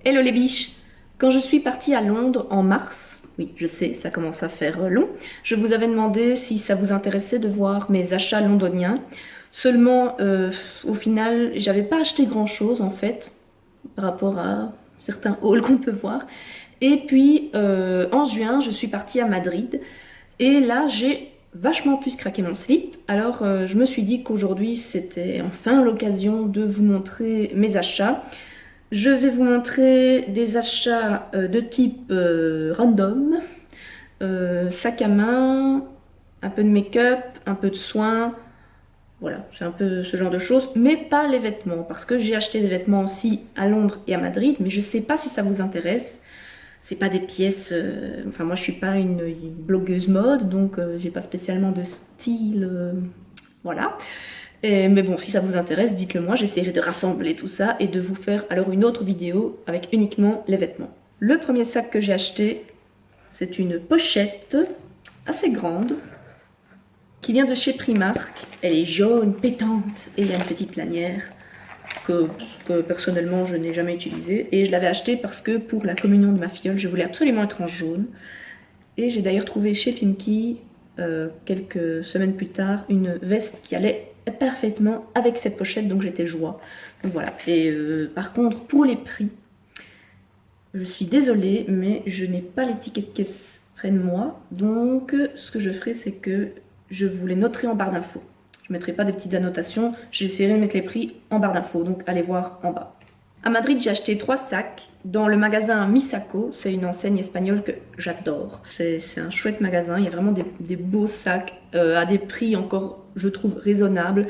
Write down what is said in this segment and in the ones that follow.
Hello les biches! Quand je suis partie à Londres en mars, oui je sais, ça commence à faire long, je vous avais demandé si ça vous intéressait de voir mes achats londoniens. Seulement, au final, j'avais pas acheté grand chose en fait, par rapport à certains hauls qu'on peut voir. Et puis, en juin, je suis partie à Madrid, et là j'ai vachement plus craqué mon slip. Alors je me suis dit qu'aujourd'hui c'était enfin l'occasion de vous montrer mes achats. Je vais vous montrer des achats de type random, sac à main, un peu de make-up, un peu de soins, voilà, c'est un peu ce genre de choses, mais pas les vêtements, parce que j'ai acheté des vêtements aussi à Londres et à Madrid, mais je sais pas si ça vous intéresse. C'est pas des pièces, enfin moi je suis pas une blogueuse mode, donc j'ai pas spécialement de style, voilà. Mais bon, si ça vous intéresse, dites-le moi, j'essaierai de rassembler tout ça et de vous faire alors une autre vidéo avec uniquement les vêtements. Le premier sac que j'ai acheté, c'est une pochette assez grande qui vient de chez Primark. Elle est jaune, pétante, et il y a une petite lanière que personnellement je n'ai jamais utilisée. Et je l'avais achetée parce que pour la communion de ma filleule, je voulais absolument être en jaune. Et j'ai d'ailleurs trouvé chez Pimki, quelques semaines plus tard, une veste qui allait parfaitement avec cette pochette, donc j'étais joie. Donc voilà. Et par contre, pour les prix, je suis désolée, mais je n'ai pas les tickets de caisse près de moi. Donc ce que je ferai, c'est que je vous les noterai en barre d'infos. Je ne mettrai pas des petites annotations, j'essaierai de mettre les prix en barre d'infos, donc allez voir en bas. À Madrid, j'ai acheté 3 sacs dans le magasin Misako. C'est une enseigne espagnole que j'adore. C'est un chouette magasin, il y a vraiment des beaux sacs à des prix encore, je trouve, raisonnables.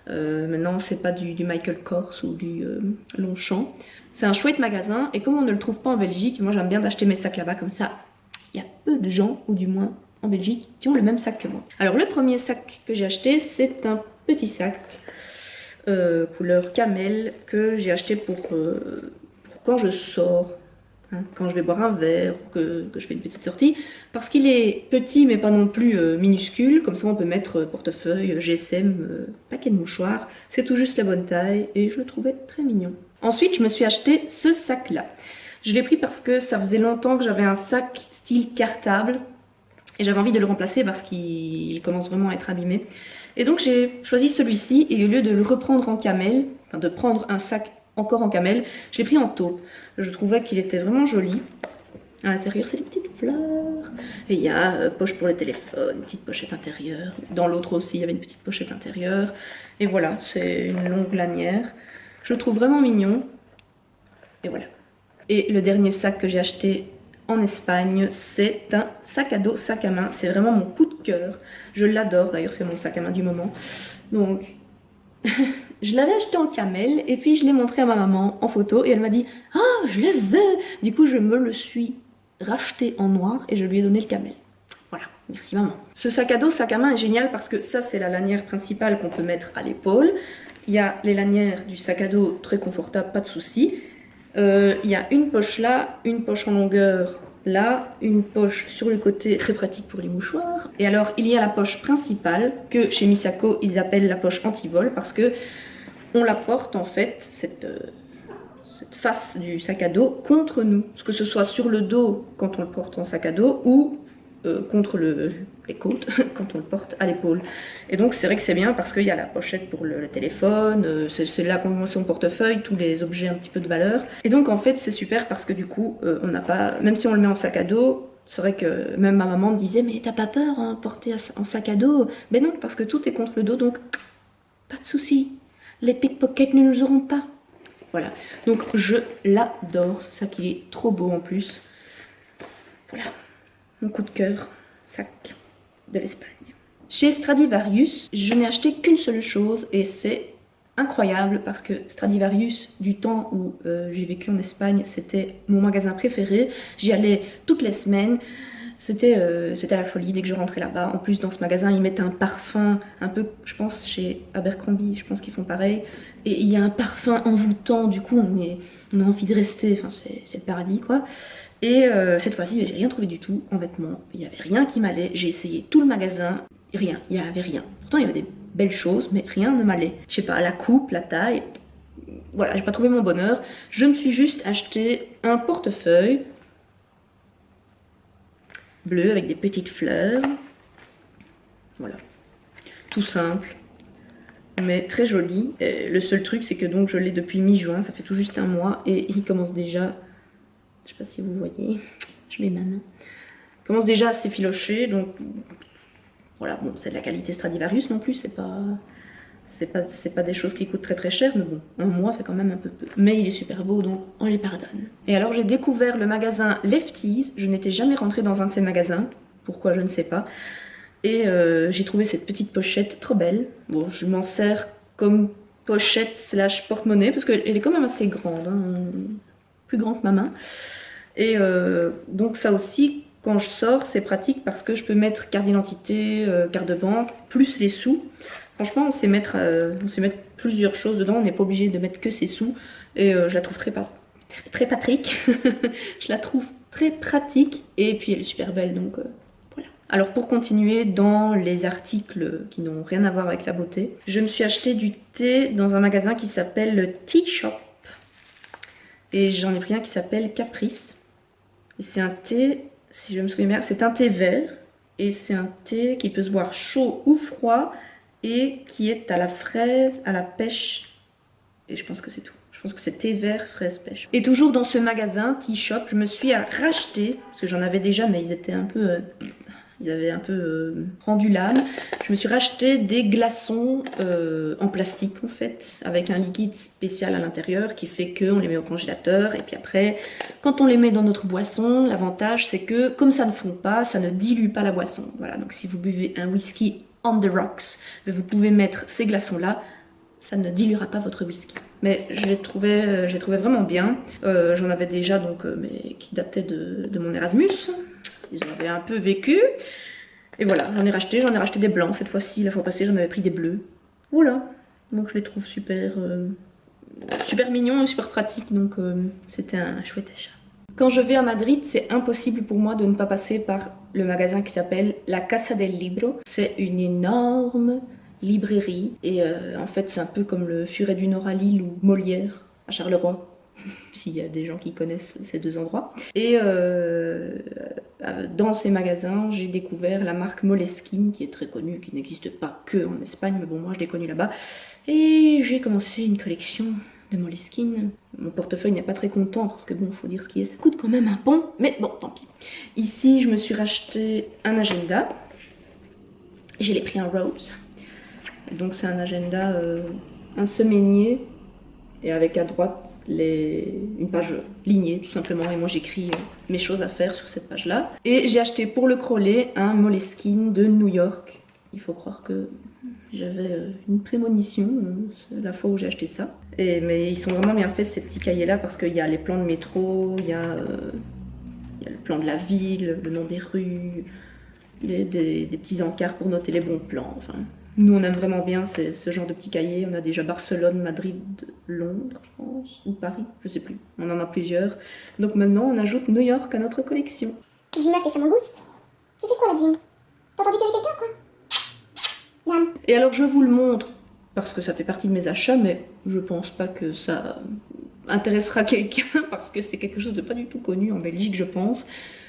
Maintenant, c'est pas du Michael Kors ou du Longchamp. C'est un chouette magasin et comme on ne le trouve pas en Belgique, moi j'aime bien d'acheter mes sacs là-bas, comme ça, il y a peu de gens, ou du moins en Belgique, qui ont le même sac que moi. Alors le premier sac que j'ai acheté, c'est un petit sac couleur camel que j'ai acheté pour quand je sors, hein, quand je vais boire un verre, que je fais une petite sortie, parce qu'il est petit mais pas non plus minuscule, comme ça on peut mettre portefeuille, GSM, paquet de mouchoirs, c'est tout juste la bonne taille et je le trouvais très mignon. Ensuite je me suis acheté ce sac là. Je l'ai pris parce que ça faisait longtemps que j'avais un sac style cartable et j'avais envie de le remplacer parce qu'il commence vraiment à être abîmé. Et donc j'ai choisi celui-ci et au lieu de le reprendre en camel, enfin de prendre un sac encore en camel, je l'ai pris en taupe. Je trouvais qu'il était vraiment joli. À l'intérieur, c'est des petites fleurs. Et il y a poche pour le téléphone, une petite pochette intérieure. Dans l'autre aussi, il y avait une petite pochette intérieure. Et voilà, c'est une longue lanière. Je le trouve vraiment mignon. Et voilà. Et le dernier sac que j'ai acheté en Espagne, c'est un sac à dos, sac à main. C'est vraiment mon coup de cœur. Je l'adore, d'ailleurs c'est mon sac à main du moment. Donc, je l'avais acheté en camel et puis je l'ai montré à ma maman en photo et elle m'a dit « Ah, je le veux !» Du coup, je me le suis racheté en noir et je lui ai donné le camel. Voilà, merci maman. Ce sac à dos, sac à main est génial parce que ça, c'est la lanière principale qu'on peut mettre à l'épaule. Il y a les lanières du sac à dos très confortable, pas de souci. Il y a une poche là, une poche en longueur là, une poche sur le côté très pratique pour les mouchoirs. Et alors il y a la poche principale que chez Misako ils appellent la poche anti-vol parce que on la porte en fait cette face du sac à dos contre nous, que ce soit sur le dos quand on le porte en sac à dos ou contre les côtes quand on le porte à l'épaule. Et donc c'est vrai que c'est bien parce qu'il y a la pochette pour le téléphone, c'est là qu'on met son portefeuille, tous les objets un petit peu de valeur. Et donc en fait c'est super parce que du coup on n'a pas, même si on le met en sac à dos, c'est vrai que même ma maman me disait mais t'as pas peur hein, porter en sac à dos? Ben non, parce que tout est contre le dos, donc pas de souci, les pickpockets ne nous auront pas. Voilà, donc je l'adore, ce sac il est trop beau en plus. Voilà. Mon coup de cœur, sac de l'Espagne. Chez Stradivarius, je n'ai acheté qu'une seule chose et c'est incroyable parce que Stradivarius, du temps où j'ai vécu en Espagne, c'était mon magasin préféré. J'y allais toutes les semaines. C'était la folie dès que je rentrais là-bas. En plus, dans ce magasin, ils mettent un parfum un peu, je pense, chez Abercrombie, je pense qu'ils font pareil. Et il y a un parfum envoûtant, du coup, on a envie de rester. Enfin, c'est le paradis, quoi. Et cette fois-ci, j'ai rien trouvé du tout en vêtements. Il n'y avait rien qui m'allait. J'ai essayé tout le magasin. Rien, il n'y avait rien. Pourtant, il y avait des belles choses, mais rien ne m'allait. Je sais pas, la coupe, la taille, voilà, j'ai pas trouvé mon bonheur. Je me suis juste acheté un portefeuille bleu avec des petites fleurs. Voilà, tout simple, mais très joli. Et le seul truc, c'est que donc je l'ai depuis mi-juin, ça fait tout juste un mois, et il commence déjà, je sais pas si vous voyez, je mets ma main, il commence déjà à s'effilocher, donc voilà, bon, c'est de la qualité Stradivarius non plus, c'est pas des choses qui coûtent très très cher, mais bon, un mois c'est quand même un peu peu. Mais il est super beau, donc on les pardonne. Et alors j'ai découvert le magasin Lefties, je n'étais jamais rentrée dans un de ces magasins, pourquoi je ne sais pas. Et j'ai trouvé cette petite pochette trop belle. Bon, je m'en sers comme pochette slash porte-monnaie parce qu'elle est quand même assez grande, hein, plus grande que ma main. Et donc ça aussi, quand je sors, c'est pratique parce que je peux mettre carte d'identité, carte de banque, plus les sous. Franchement, on sait mettre plusieurs choses dedans, on n'est pas obligé de mettre que ses sous. Et je la trouve très pratique. Je la trouve très pratique et puis elle est super belle, donc... Alors pour continuer dans les articles qui n'ont rien à voir avec la beauté, je me suis acheté du thé dans un magasin qui s'appelle le Tea Shop. Et j'en ai pris un qui s'appelle Caprice. Et c'est un thé, si je me souviens bien, c'est un thé vert. Et c'est un thé qui peut se boire chaud ou froid et qui est à la fraise, à la pêche. Et je pense que c'est tout. Je pense que c'est thé vert, fraise, pêche. Et toujours dans ce magasin, Tea Shop, je me suis racheté, parce que j'en avais déjà, mais ils étaient un peu... Ils avaient un peu rendu l'âme. Je me suis racheté des glaçons en plastique en fait, avec un liquide spécial à l'intérieur qui fait qu'on les met au congélateur. Et puis après, quand on les met dans notre boisson, l'avantage c'est que comme ça ne fond pas, ça ne dilue pas la boisson. Voilà, donc si vous buvez un whisky on the rocks, vous pouvez mettre ces glaçons-là, ça ne diluera pas votre whisky. Mais je les trouvais vraiment bien. J'en avais déjà donc, mais qui dataient de mon Erasmus. Ils en avaient un peu vécu. Et voilà, j'en ai racheté des blancs cette fois-ci. La fois passée, j'en avais pris des bleus. Voilà. Donc je les trouve super mignons et super pratiques. Donc c'était un chouette achat. Quand je vais à Madrid, c'est impossible pour moi de ne pas passer par le magasin qui s'appelle La Casa del Libro. C'est une énorme librairie. Et en fait, c'est un peu comme le Furet du Nord à Lille ou Molière à Charleroi. S'il y a des gens qui connaissent ces deux endroits. Et dans ces magasins, j'ai découvert la marque Moleskine, qui est très connue, qui n'existe pas que en Espagne, mais bon, moi je l'ai connue là-bas. Et j'ai commencé une collection de Moleskine. Mon portefeuille n'est pas très content, parce que bon, faut dire ce qui est, ça coûte quand même un pont, mais bon, tant pis. Ici, je me suis racheté un agenda. Je l'ai pris en rose. Donc c'est un agenda, un semainier, et avec à droite une page lignée tout simplement, et moi j'écris mes choses à faire sur cette page là. Et j'ai acheté pour le crawler un Moleskine de New York. Il faut croire que j'avais une prémonition, c'est la fois où j'ai acheté ça. Mais ils sont vraiment bien faits ces petits cahiers là, parce qu'il y a les plans de métro, il y a le plan de la ville, le nom des rues, des petits encarts pour noter les bons plans, enfin... Nous, on aime vraiment bien ce genre de petits cahiers. On a déjà Barcelone, Madrid, Londres, je pense, ou Paris, je sais plus. On en a plusieurs. Donc maintenant, on ajoute New York à notre collection. Jim a fait ça mon boost. Tu fais quoi là, Jim? T'as entendu qu'il y avait quelqu'un, quoi? Non. Et alors, je vous le montre, parce que ça fait partie de mes achats, mais je pense pas que ça intéressera quelqu'un, parce que c'est quelque chose de pas du tout connu en Belgique, je pense.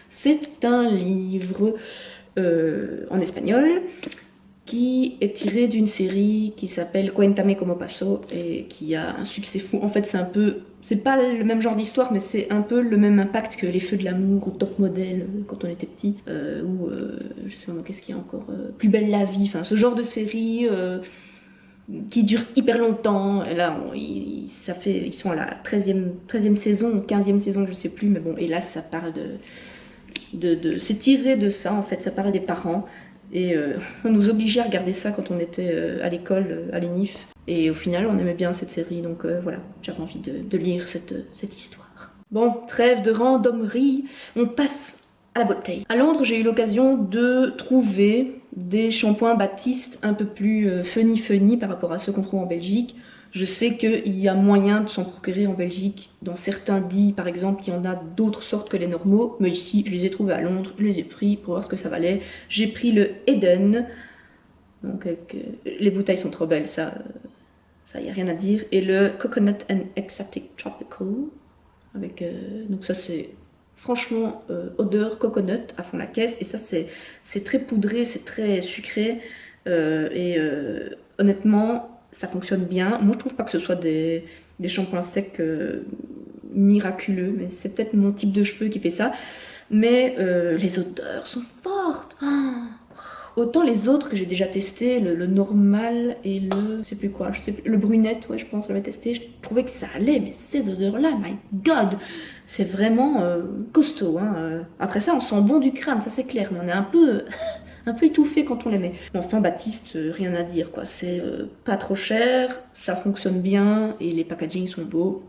C'est un livre en espagnol, qui est tiré d'une série qui s'appelle Cuéntame cómo pasó et qui a un succès fou. En fait, c'est pas le même genre d'histoire, mais c'est un peu le même impact que Les Feux de l'amour ou Top Model quand on était petit, ou je sais pas qu'est-ce qu'il y a encore, Plus belle la vie, enfin ce genre de série qui dure hyper longtemps. Et là, ils sont à la 13e saison, 15e saison, je sais plus, mais bon, et là ça parle c'est tiré de ça en fait, ça parle des parents. Et on nous obligeait à regarder ça quand on était à l'école, à l'UNIF. Et au final, on aimait bien cette série, donc voilà, j'avais envie de lire cette histoire. Bon, trêve de randomerie, on passe à la beauté. À Londres, j'ai eu l'occasion de trouver des shampoings Baptiste un peu plus funny par rapport à ceux qu'on trouve en Belgique. Je sais qu'il y a moyen de s'en procurer en Belgique. Dans certains dits, par exemple, il y en a d'autres sortes que les normaux. Mais ici, je les ai trouvés à Londres, je les ai pris pour voir ce que ça valait. J'ai pris le Eden. Donc, les bouteilles sont trop belles, ça ça y a rien à dire. Et le Coconut and Exotic Tropical, avec, donc ça c'est franchement odeur coconut à fond la caisse, et ça c'est très poudré, c'est très sucré, honnêtement ça fonctionne bien. Moi je trouve pas que ce soit des shampoings secs miraculeux, mais c'est peut-être mon type de cheveux qui fait ça, mais les odeurs sont fortes. Autant les autres que j'ai déjà testé, le normal et je sais plus quoi, je sais plus, le brunette, ouais je pense que j'avais testé, je trouvais que ça allait, mais ces odeurs-là, my god, c'est vraiment costaud, hein. Après ça, on sent bon du crâne, ça c'est clair, mais on est un peu étouffé quand on les met. Enfin, Baptiste, rien à dire, quoi, c'est pas trop cher, ça fonctionne bien, et les packagings sont beaux.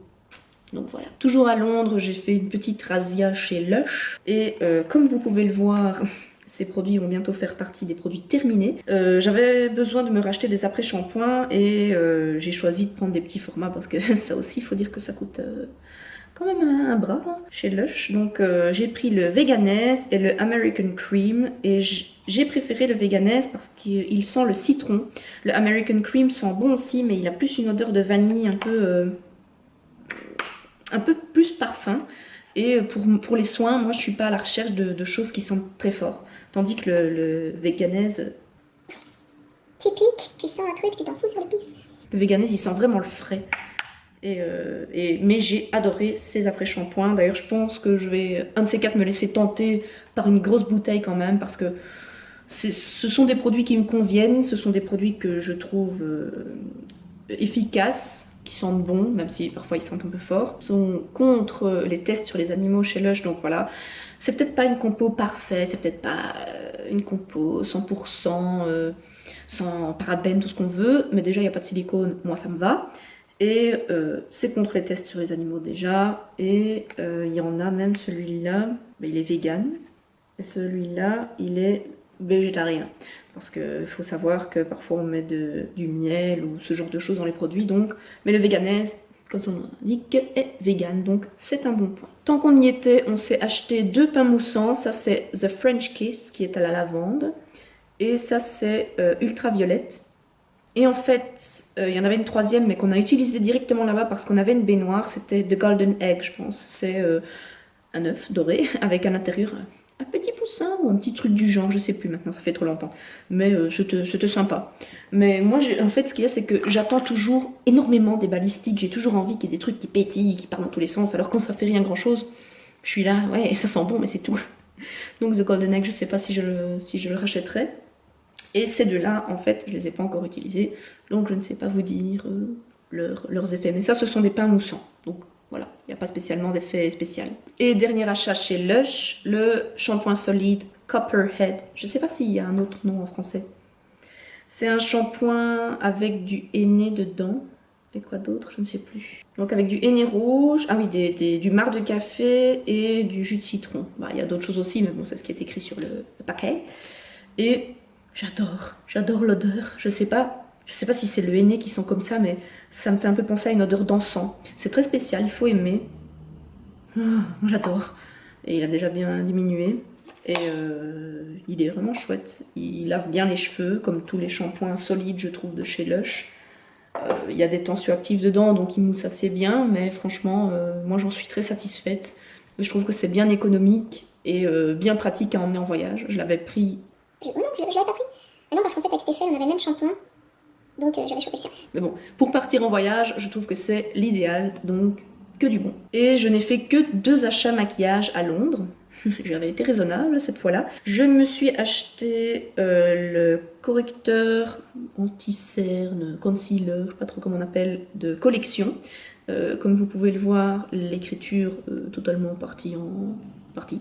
Donc voilà. Toujours à Londres, j'ai fait une petite razzia chez Lush, et comme vous pouvez le voir, ces produits vont bientôt faire partie des produits terminés. J'avais besoin de me racheter des après-shampoings et j'ai choisi de prendre des petits formats parce que ça aussi, il faut dire que ça coûte quand même un bras hein, chez Lush. Donc j'ai pris le Veganese et le American Cream et j'ai préféré le Veganese parce qu'il sent le citron. Le American Cream sent bon aussi, mais il a plus une odeur de vanille un peu plus parfum. Et pour les soins, moi je suis pas à la recherche de choses qui sentent très fort. Tandis que le Veganese... Typique, tu sens un truc, tu t'en fous sur le pif. Le Veganese, il sent vraiment le frais. Mais j'ai adoré ces après-shampoings. D'ailleurs, je pense que je vais, un de ces quatre, me laisser tenter par une grosse bouteille quand même. Parce que ce sont des produits qui me conviennent. Ce sont des produits que je trouve efficaces, qui sentent bon, même si parfois ils sentent un peu fort. Ils sont contre les tests sur les animaux chez Lush, donc voilà. C'est peut-être pas une compo parfaite, c'est peut-être pas une compo 100%, sans parabènes, tout ce qu'on veut, mais déjà il n'y a pas de silicone, moi ça me va. Et c'est contre les tests sur les animaux déjà, et il y en a même celui-là, ben, il est vegan, et celui-là il est végétarien. Parce qu'il faut savoir que parfois on met du miel ou ce genre de choses dans les produits, donc, mais le Veganese, comme son nom l'indique, est vegan, donc c'est un bon point. Tant qu'on y était, on s'est acheté 2 pains moussants. Ça c'est The French Kiss qui est à la lavande et ça c'est ultraviolette. Et en fait, il y en avait une troisième mais qu'on a utilisée directement là-bas parce qu'on avait une baignoire, c'était The Golden Egg je pense. C'est un œuf doré avec à l'intérieur un petit poussin ou un petit truc du genre, je sais plus maintenant, ça fait trop longtemps. Mais c'était sympa. Mais moi, en fait, ce qu'il y a, c'est que j'attends toujours énormément des balistiques. J'ai toujours envie qu'il y ait des trucs qui pétillent, qui partent dans tous les sens. Alors quand ça fait rien grand-chose, je suis là, ouais, et ça sent bon, mais c'est tout. Donc The Golden Egg, je sais pas si je le rachèterai. Et ces deux-là, en fait, je les ai pas encore utilisés. Donc je ne sais pas vous dire leurs effets. Mais ça, ce sont des pains moussants. Donc voilà, il n'y a pas spécialement d'effet spécial. Et dernier achat chez Lush, le shampoing solide Copperhead. Je ne sais pas s'il y a un autre nom en français. C'est un shampoing avec du henné dedans. Et quoi d'autre? Je ne sais plus. Donc avec du henné rouge, ah oui, du marc de café et du jus de citron. Bah, il y a d'autres choses aussi, mais bon, c'est ce qui est écrit sur le paquet. Et j'adore l'odeur. Je sais pas si c'est le henné qui sent comme ça, mais ça me fait un peu penser à une odeur d'encens. C'est très spécial, il faut aimer. J'adore. Et il a déjà bien diminué. Et il est vraiment chouette. Il lave bien les cheveux, comme tous les shampoings solides, je trouve, de chez Lush. Il y a des tensioactifs dedans, donc il mousse assez bien. Mais franchement, moi j'en suis très satisfaite. Je trouve que c'est bien économique et bien pratique à emmener en voyage. Je l'avais pris... Non, je l'avais pas pris. Mais non, parce qu'en fait, avec Stéphane, on avait le même shampoing. Donc j'avais chopé le sien. Mais bon, pour partir en voyage, je trouve que c'est l'idéal, donc que du bon. Et je n'ai fait que 2 achats maquillage à Londres. J'avais été raisonnable cette fois-là. Je me suis acheté le correcteur anti-cerne, concealer, je sais pas trop comment on appelle, de collection. Comme vous pouvez le voir, l'écriture totalement partie en partie.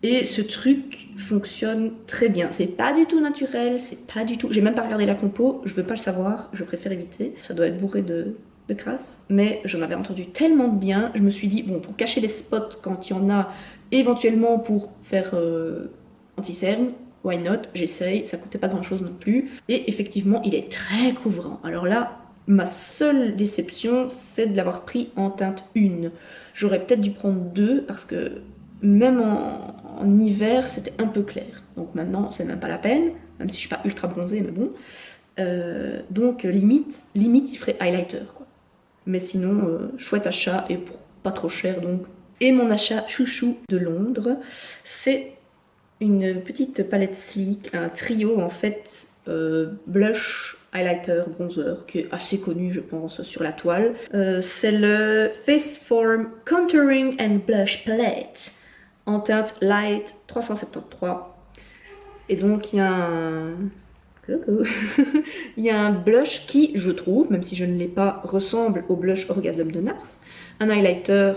Et ce truc fonctionne très bien. C'est pas du tout naturel, c'est pas du tout... J'ai même pas regardé la compo, je veux pas le savoir, je préfère éviter. Ça doit être bourré de crasse. Mais j'en avais entendu tellement de bien, je me suis dit, bon, pour cacher les spots quand il y en a, éventuellement pour faire anti-cerne, why not, j'essaye, ça coûtait pas grand chose non plus. Et effectivement, il est très couvrant. Alors là, ma seule déception, c'est de l'avoir pris en teinte 1. J'aurais peut-être dû prendre 2 parce que même en hiver, c'était un peu clair. Donc maintenant, c'est même pas la peine, même si je suis pas ultra bronzée, mais bon. Donc limite il ferait highlighter quoi. Mais sinon chouette achat et pour pas trop cher donc. Et mon achat chouchou de Londres, c'est une petite palette sleek, un trio en fait blush, highlighter, bronzer qui est assez connu je pense sur la toile. C'est le Faceform Contouring and Blush Palette en teinte light 373. Et donc il y a un... il y a un blush qui, je trouve, même si je ne l'ai pas, ressemble au blush Orgasm de NARS. Un highlighter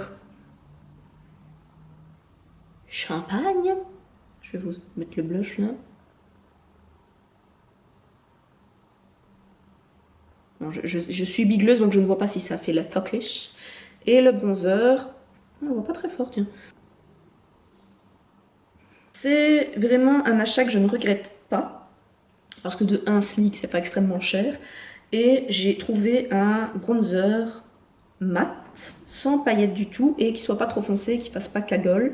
champagne. Je vais vous mettre le blush là. Bon, je suis bigleuse donc je ne vois pas si ça fait la focus. Et le bronzer, on ne voit pas très fort, tiens. C'est vraiment un achat que je ne regrette pas. Parce que de 1 sleek, c'est pas extrêmement cher. Et j'ai trouvé un bronzer mat, sans paillettes du tout, et qui soit pas trop foncé, qui fasse pas cagole.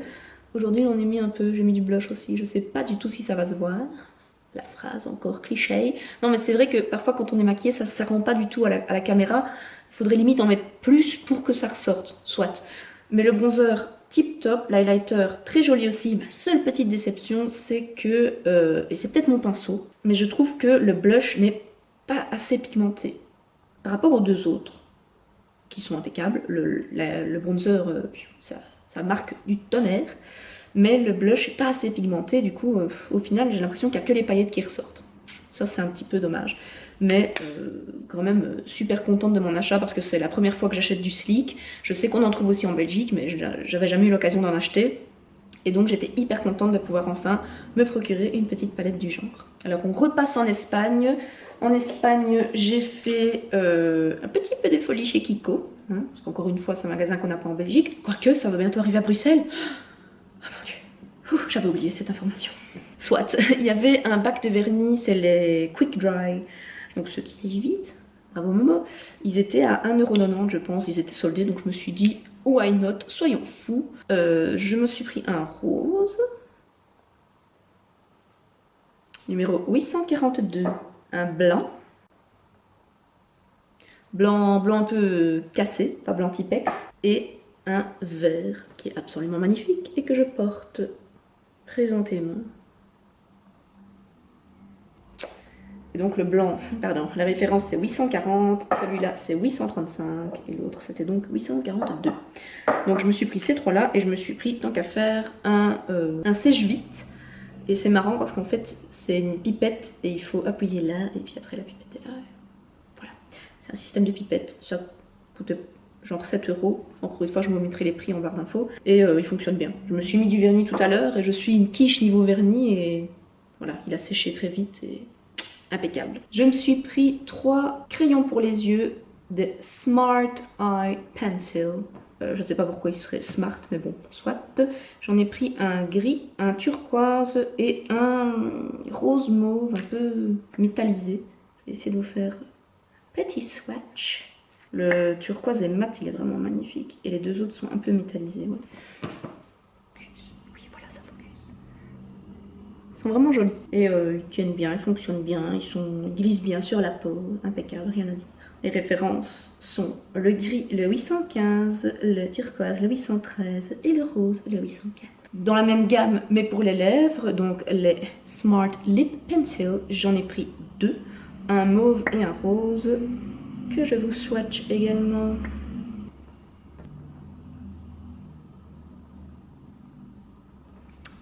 Aujourd'hui, j'en ai mis un peu, j'ai mis du blush aussi. Je sais pas du tout si ça va se voir. La phrase encore cliché. Non, mais c'est vrai que parfois, quand on est maquillé, ça rend pas du tout à la caméra. Il faudrait limite en mettre plus pour que ça ressorte, soit. Mais le bronzer tip top, l'highlighter très joli aussi. Ma seule petite déception, c'est que, et c'est peut-être mon pinceau, mais je trouve que le blush n'est pas assez pigmenté par rapport aux deux autres, qui sont impeccables. Le bronzer, ça marque du tonnerre, mais le blush n'est pas assez pigmenté, du coup, au final, j'ai l'impression qu'il n'y a que les paillettes qui ressortent. Ça, c'est un petit peu dommage. Mais quand même super contente de mon achat parce que c'est la première fois que j'achète du sleek. Je sais qu'on en trouve aussi en Belgique, mais j'avais jamais eu l'occasion d'en acheter. Et donc j'étais hyper contente de pouvoir enfin me procurer une petite palette du genre. Alors on repasse en Espagne. En Espagne, j'ai fait un petit peu des folies chez Kiko. Hein, parce qu'encore une fois, c'est un magasin qu'on n'a pas en Belgique. Quoique, ça va bientôt arriver à Bruxelles. Oh mon dieu, j'avais oublié cette information. Soit, il y avait un bac de vernis, c'est les Quick Dry. Donc ceux qui sèchent vite, bravo Momo, ils étaient à 1,90€ je pense, ils étaient soldés, donc je me suis dit, why not, soyons fous. Je me suis pris un rose, numéro 842, un blanc un peu cassé, pas blanc Tipex, et un vert qui est absolument magnifique et que je porte présentément. Et donc le blanc, pardon, la référence c'est 840, celui-là c'est 835 et l'autre c'était donc 842. Donc je me suis pris ces trois-là et je me suis pris tant qu'à faire un sèche-vite. Et c'est marrant parce qu'en fait c'est une pipette et il faut appuyer là et puis après la pipette est là. Voilà, c'est un système de pipette, ça coûte genre 7€. Encore une fois je vous mettrai les prix en barre d'infos et il fonctionne bien. Je me suis mis du vernis tout à l'heure et je suis une quiche niveau vernis et voilà, il a séché très vite et... impeccable. Je me suis pris 3 crayons pour les yeux de Smart Eye Pencil. Je ne sais pas pourquoi il serait smart, mais bon, soit. J'en ai pris un gris, un turquoise et un rose mauve un peu métallisé. Je vais essayer de vous faire un petit swatch. Le turquoise est mat, il est vraiment magnifique. Et les deux autres sont un peu métallisés. Ouais. Sont vraiment jolis et ils tiennent bien, ils fonctionnent bien, ils glissent bien sur la peau, impeccable, rien à dire. Les références sont le gris, le 815, le turquoise, le 813 et le rose, le 804. Dans la même gamme, mais pour les lèvres, donc les Smart Lip Pencil, j'en ai pris 2, un mauve et un rose, que je vous swatch également.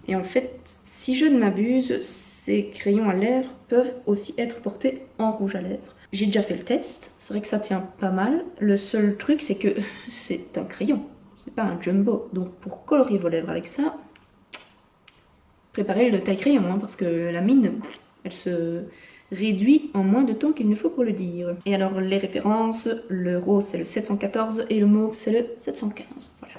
Et en fait, si je ne m'abuse, ces crayons à lèvres peuvent aussi être portés en rouge à lèvres. J'ai déjà fait le test, c'est vrai que ça tient pas mal. Le seul truc, c'est que c'est un crayon, c'est pas un jumbo. Donc pour colorier vos lèvres avec ça, préparez le taille crayon, hein, parce que la mine, elle se réduit en moins de temps qu'il ne faut pour le dire. Et alors les références, le rose c'est le 714 et le mauve c'est le 715. Voilà.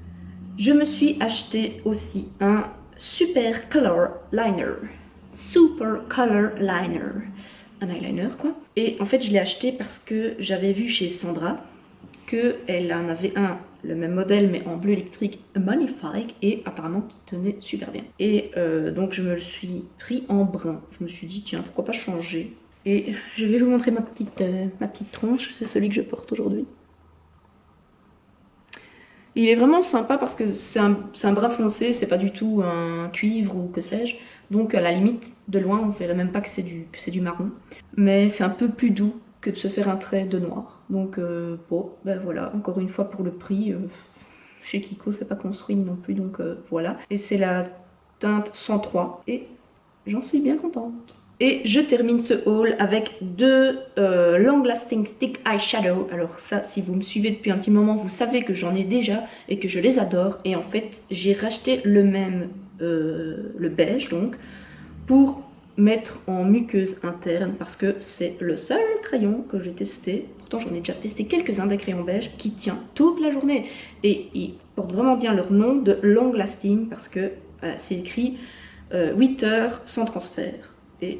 Je me suis acheté aussi un Super Color Liner. Super Color Liner. Un eyeliner quoi. Et en fait je l'ai acheté parce que j'avais vu chez Sandra qu'elle en avait un, le même modèle mais en bleu électrique magnifique et apparemment qui tenait super bien. Et donc je me le suis pris en brun. Je me suis dit tiens pourquoi pas changer. Et je vais vous montrer ma petite tronche, c'est celui que je porte aujourd'hui. Il est vraiment sympa parce que c'est un brun foncé, c'est pas du tout un cuivre ou que sais-je. Donc à la limite, de loin, on verrait même pas que c'est du marron. Mais c'est un peu plus doux que de se faire un trait de noir. Donc bon, ben voilà, encore une fois pour le prix, chez Kiko c'est pas construit non plus, donc voilà. Et c'est la teinte 103 et j'en suis bien contente. Et je termine ce haul avec deux Long Lasting Stick Eyeshadow. Alors ça, si vous me suivez depuis un petit moment, vous savez que j'en ai déjà et que je les adore. Et en fait, j'ai racheté le même, le beige donc, pour mettre en muqueuse interne parce que c'est le seul crayon que j'ai testé. Pourtant, j'en ai déjà testé quelques-uns des crayons beige qui tient toute la journée. Et ils portent vraiment bien leur nom de Long Lasting parce que c'est écrit 8 heures sans transfert. Et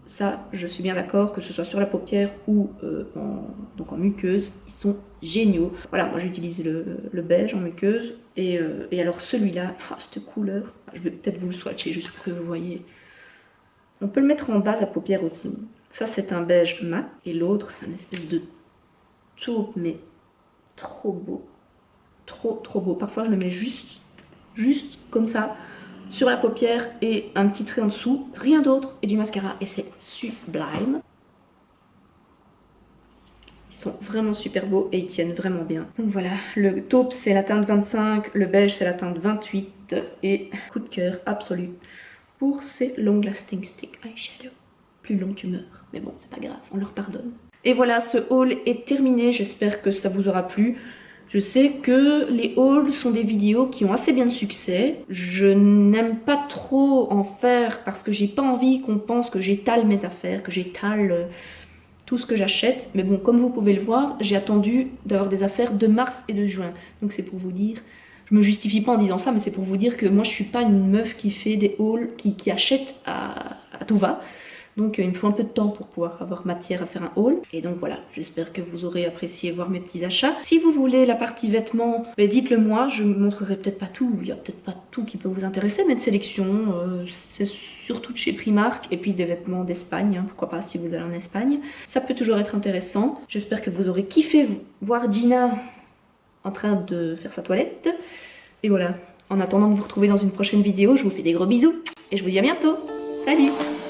ça, je suis bien d'accord, que ce soit sur la paupière ou en muqueuse, ils sont géniaux. Voilà, moi j'utilise le beige en muqueuse. Et alors celui-là, cette couleur, je vais peut-être vous le swatcher juste pour que vous voyez. On peut le mettre en base à paupières aussi. Ça, c'est un beige mat. Et l'autre, c'est une espèce de taupe, mais trop beau. Trop beau. Parfois, je le mets juste comme ça, sur la paupière et un petit trait en dessous. Rien d'autre. Et du mascara. Et c'est sublime. Ils sont vraiment super beaux et ils tiennent vraiment bien. Donc voilà, le taupe, c'est la teinte 25. Le beige, c'est la teinte 28. Et coup de cœur absolu pour ces Long Lasting Stick Eyeshadow. Plus long tu meurs, mais bon c'est pas grave, on leur pardonne. Et voilà, ce haul est terminé, j'espère que ça vous aura plu. Je sais que les hauls sont des vidéos qui ont assez bien de succès. Je n'aime pas trop en faire parce que j'ai pas envie qu'on pense que j'étale mes affaires, que j'étale tout ce que j'achète. Mais bon, comme vous pouvez le voir, j'ai attendu d'avoir des affaires de mars et de juin. Donc c'est pour vous dire... Je me justifie pas en disant ça, mais c'est pour vous dire que moi je suis pas une meuf qui fait des hauls, qui achète à tout va. Donc il me faut un peu de temps pour pouvoir avoir matière à faire un haul. Et donc voilà, j'espère que vous aurez apprécié voir mes petits achats. Si vous voulez la partie vêtements, dites-le moi, je ne montrerai peut-être pas tout, il n'y a peut-être pas tout qui peut vous intéresser, mais de sélection, c'est surtout de chez Primark, et puis des vêtements d'Espagne, hein, pourquoi pas si vous allez en Espagne. Ça peut toujours être intéressant. J'espère que vous aurez kiffé voir Gina en train de faire sa toilette. Et voilà, en attendant de vous retrouver dans une prochaine vidéo, je vous fais des gros bisous et je vous dis à bientôt. Salut!